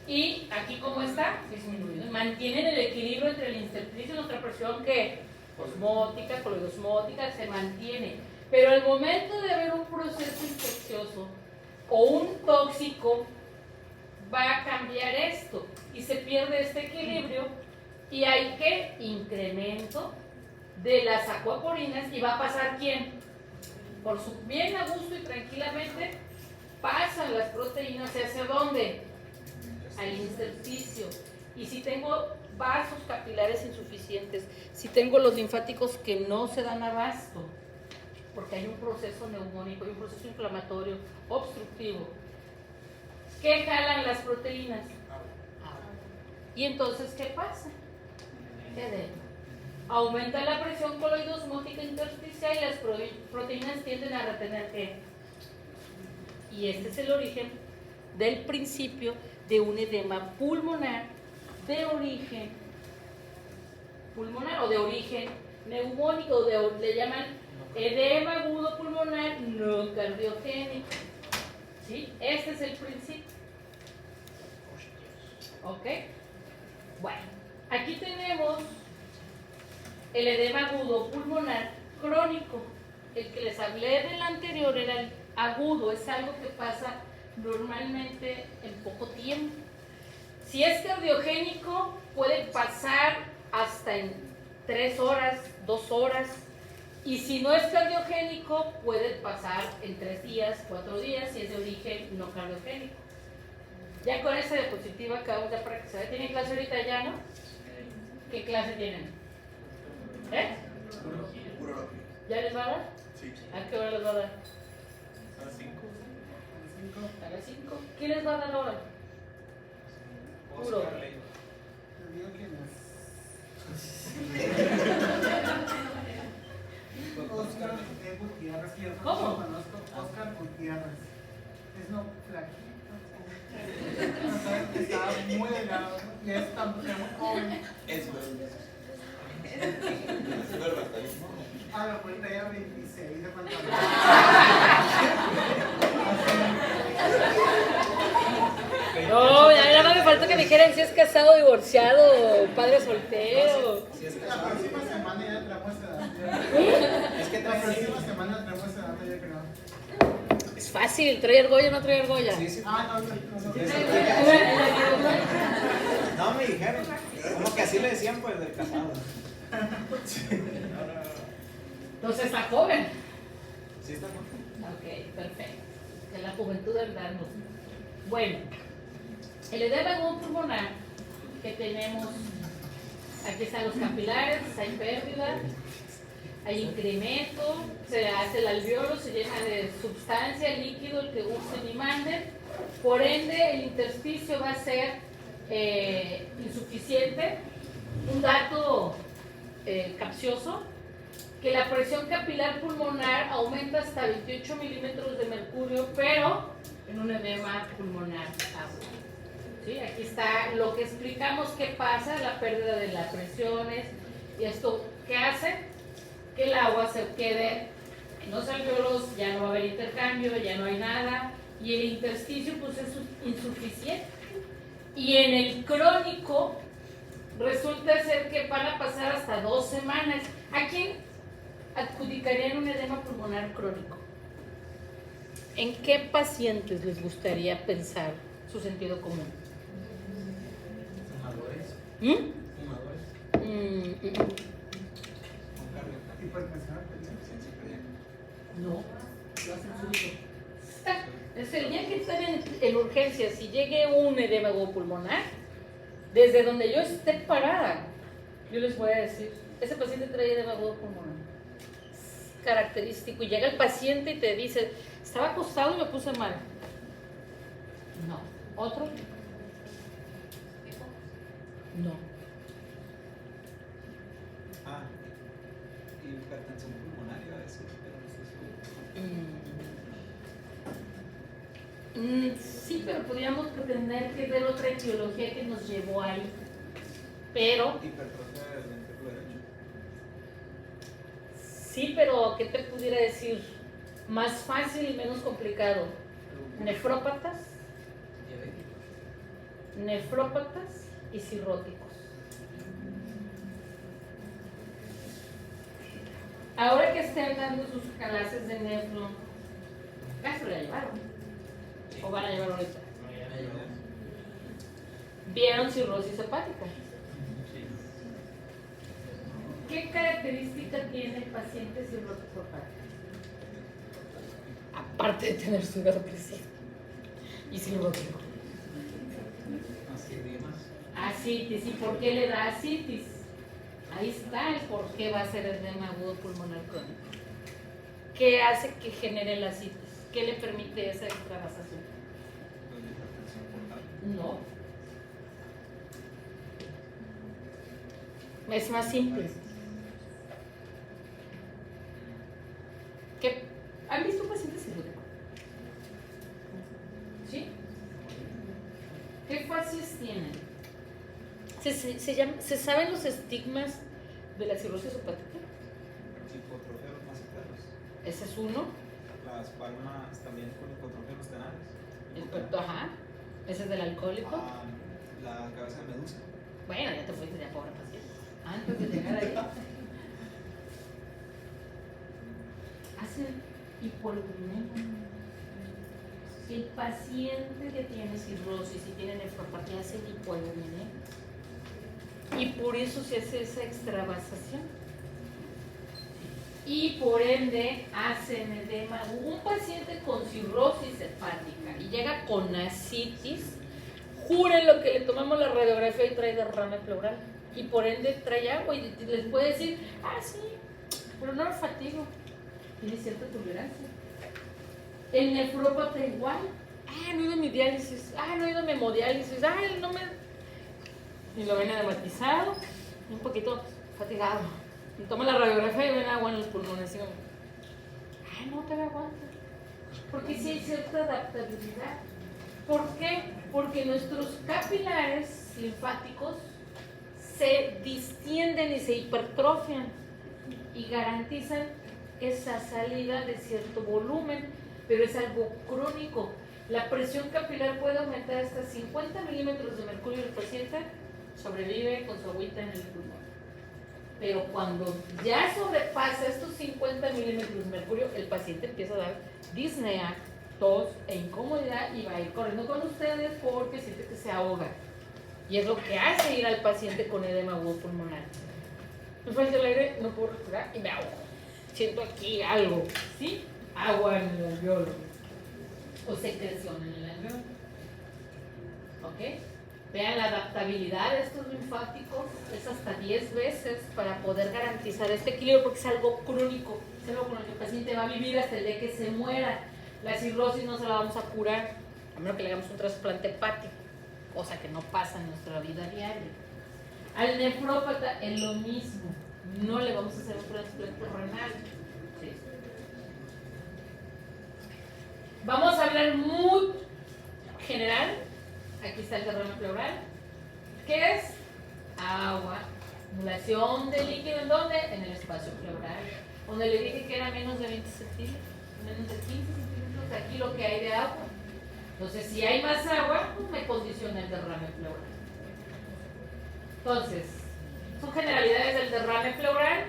Y aquí ¿cómo está? Disminuido. Mantienen el equilibrio entre el intersticio y nuestra presión que osmótica, coloidosmótica, se mantiene. Pero al momento de haber un proceso infeccioso o un tóxico, va a cambiar esto y se pierde este equilibrio y hay que incremento de las acuaporinas y va a pasar ¿quién? Por su bien a gusto y tranquilamente pasan las proteínas hacia ¿dónde? Al intersticio. Y si tengo vasos capilares insuficientes, si tengo los linfáticos que no se dan abasto, porque hay un proceso neumónico, hay un proceso inflamatorio obstructivo, ¿qué jalan las proteínas? Agua. ¿Y entonces qué pasa? Edema. Aumenta la presión coloidosmótica intersticial y las proteínas tienden a retener ¿qué? Y este es el origen del principio de un edema pulmonar de origen pulmonar o de origen neumónico, le llaman edema agudo pulmonar no cardiogénico. ¿Sí? Este es el principio. ¿Ok? Bueno, aquí tenemos el edema agudo pulmonar crónico. El que les hablé del anterior era el agudo, es algo que pasa normalmente en poco tiempo. Si es cardiogénico, puede pasar hasta en 3 horas, 2 horas. Y si no es cardiogénico, puede pasar en 3 días, 4 días, si es de origen no cardiogénico. Ya con esta diapositiva acabamos ya para que se vea. ¿Tienen clase ahorita ya, no? ¿Qué clase tienen? ¿Eh? ¿Ya les va a dar? Sí. ¿A qué hora les va a dar? A las 5. A las 5. ¿Quién les va a dar ahora? Puro. Oscar Leiva. Te digo quién es. Oscar Gutiérrez. ¿Cómo? Lo conozco. Oscar Gutiérrez. Es no flaquito. Está muy delgado y es tan muy joven. Es verdad. Es verdad. A la vuelta ya 26 de pantalón. No, ya no me faltó que me dijeran si es casado, divorciado, padre soltero. Si es La próxima semana ya traemos esa edad. Es que La trae próxima semana traemos esa edad, yo creo. Es fácil, trae argolla o no trae argolla. Sí, sí. Ah, no. No me dijeron. Como que así le decían pues del casado. Entonces está joven. Sí, está bien. Ok, perfecto. Que la juventud del darnos. Bueno, el edema agudo pulmonar que tenemos, aquí están los capilares, hay pérdida, hay incremento, se hace el alveolo, se llena de sustancia, líquido, el que gusten y manden. Por ende, el intersticio va a ser insuficiente. Un dato capcioso, que la presión capilar pulmonar aumenta hasta 28 milímetros de mercurio, pero en un edema pulmonar agudo. ¿Sí? Aquí está lo que explicamos qué pasa, la pérdida de las presiones, y esto ¿qué hace? Que el agua se quede en los alveolos, ya no va a haber intercambio, ya no hay nada, y el intersticio pues es insuficiente. Y en el crónico resulta ser que van a pasar hasta 2 semanas. ¿A quién adjudicarían un edema pulmonar crónico? ¿En qué pacientes les gustaría pensar su sentido común? Fumadores. ¿Mm? Fumadores. Con cardio. Hipertensión. No, lo hacen súbito. Es el día que estén en urgencias y llegue un edema pulmonar, desde donde yo esté parada, yo les voy a decir, ese paciente trae edema pulmonar. Es característico. Y llega el paciente y te dice, estaba acostado y me puse mal. No. ¿Otro? No. Hipertensión pulmonar iba a decir, pero no estoy seguro. Sí, pero podríamos pretender que es de la otra etiología que nos llevó ahí. Pero, Hipertrofia del ventrículo derecho. sí, pero ¿qué te pudiera decir? Más fácil y menos complicado. Nefrópatas, nefrópatas y cirróticos. Ahora que estén dando sus clases de nefro, ¿acaso la llevaron? ¿O van a llevar ahorita? ¿Vieron cirrosis hepática? ¿Qué característica tiene el paciente cirrótico hepático? Aparte de tener su hígado crecido y cirrótico. Ascitis. ¿Y por qué le da ascitis? Ahí está el por qué va a ser edema agudo pulmonar crónico. ¿Qué hace que genere la ascitis? ¿Qué le permite esa extravasación? No. Es más simple. ¿Han visto un paciente cirrótico? ¿Sí? ¿Qué fases tienen? ¿Se saben los estigmas de la cirrosis hepática? Hipotrofia de los maceteros. Ese es uno. Las palmas también con hipotrofia de los tenales. Ajá. Ese es del alcohólico. La cabeza de medusa. Bueno, ya te fuiste ya, pobre paciente. Antes de llegar ahí. Hace hipoalbuminemia. El paciente que tiene cirrosis y tiene nefropatía hace hipoalbuminemia. Y por eso se hace esa extravasación. Y por ende hacen edema. Un paciente con cirrosis hepática y llega con ascitis, juren lo que le tomamos la radiografía y trae derrame pleural. Y por ende trae agua y les puede decir, sí, pero no me fatigo. Tiene cierta tolerancia. El nefrópata igual. No he ido a mi diálisis. No he ido a mi hemodiálisis. No me... Y lo ven edematizado, un poquito fatigado. Y toma la radiografía y ven agua en los pulmones. Y no te aguanta. Porque sí hay cierta adaptabilidad. ¿Por qué? Porque nuestros capilares linfáticos se distienden y se hipertrofian y garantizan esa salida de cierto volumen, pero es algo crónico. La presión capilar puede aumentar hasta 50 milímetros de mercurio y el paciente sobrevive con su agüita en el pulmón. Pero cuando ya sobrepasa estos 50 milímetros de mercurio, el paciente empieza a dar disnea, tos e incomodidad y va a ir corriendo con ustedes porque siente que se ahoga. Y es lo que hace ir al paciente con edema agudo pulmonar. Me falta el aire, no puedo respirar y me ahogo. Siento aquí algo, ¿sí? Agua en el alveolo o secreción en el alveolo. ¿Ok? Vean la adaptabilidad de estos linfáticos, es hasta 10 veces para poder garantizar este equilibrio porque es algo crónico, es algo con lo que el paciente va a vivir hasta el día que se muera. La cirrosis no se la vamos a curar, a menos que le hagamos un trasplante hepático, cosa que no pasa en nuestra vida diaria. Al nefrópata es lo mismo, no le vamos a hacer un trasplante renal. Sí. Vamos a hablar muy general. Aquí está el derrame pleural. ¿Qué es? Agua. Acumulación de líquido, ¿en dónde? En el espacio pleural. Donde le dije que era menos de 20 centímetros, menos de 15 centímetros. Aquí lo que hay de agua. Entonces, si hay más agua, pues me condiciona el derrame pleural. Entonces, son generalidades del derrame pleural.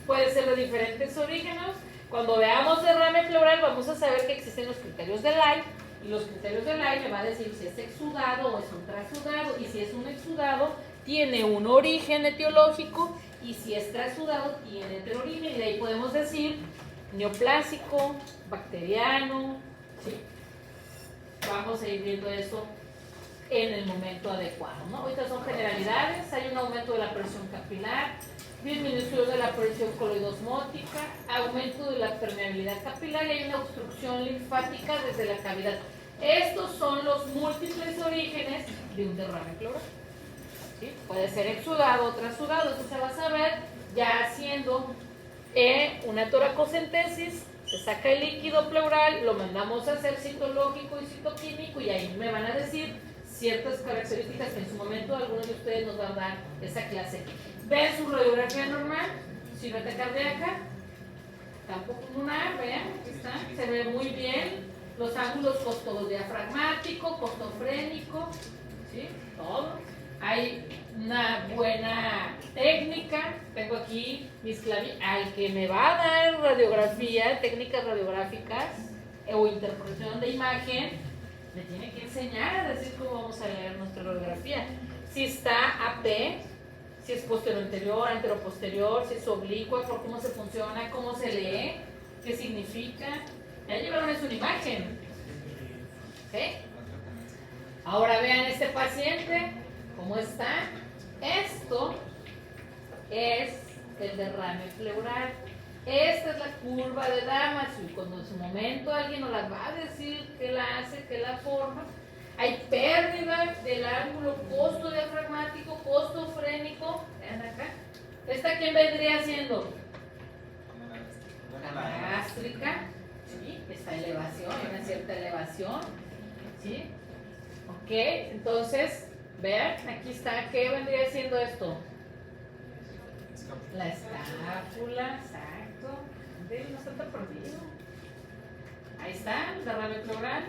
Puede ser de diferentes orígenes. Cuando veamos derrame pleural, vamos a saber que existen los criterios de Light. Y los criterios de Light me va a decir si es exudado o es un trasudado. Y si es un exudado, tiene un origen etiológico. Y si es trasudado, tiene otro origen. Y de ahí podemos decir neoplásico, bacteriano, ¿sí? Vamos a ir viendo eso en el momento adecuado, ¿no? Ahorita son generalidades, hay un aumento de la presión capilar, disminución de la presión coloidosmótica, aumento de la permeabilidad capilar y hay una obstrucción linfática desde la cavidad. Estos son los múltiples orígenes de un derrame pleural. ¿Sí? Puede ser exudado o trasudado, esto se va a saber ya haciendo una toracocentesis, se saca el líquido pleural, lo mandamos a hacer citológico y citoquímico y ahí me van a decir ciertas características que en su momento algunos de ustedes nos van a dar esa clase. Ven su radiografía normal, silueta cardíaca, campo pulmonar, vean, aquí está, se ve muy bien, los ángulos costodiafragmático, costofrénico, ¿sí? Todo. Hay una buena técnica, tengo aquí mis al que me va a dar radiografía, técnicas radiográficas o interpretación de imagen, me tiene que enseñar a decir cómo vamos a leer nuestra radiografía. Si está AP, si es posterior anterior, antero posterior, si es oblicua, por cómo se funciona, cómo se lee, qué significa. Ya llevaron eso una imagen. ¿Ok? Ahora vean este paciente, cómo está. Esto es el derrame pleural. Esta es la curva de Damasio. Cuando en su momento alguien nos la va a decir qué la hace, qué la forma. Hay pérdida del ángulo costodiafragmático, costofrénico. Vean acá. ¿Esta quién vendría siendo? La gástrica. ¿Sí? Esta elevación, hay una cierta elevación. ¿Sí? Ok, entonces, vean, aquí está. ¿Qué vendría siendo esto? La escápula, exacto. No está tan perdido. Ahí está, el derrame pleural.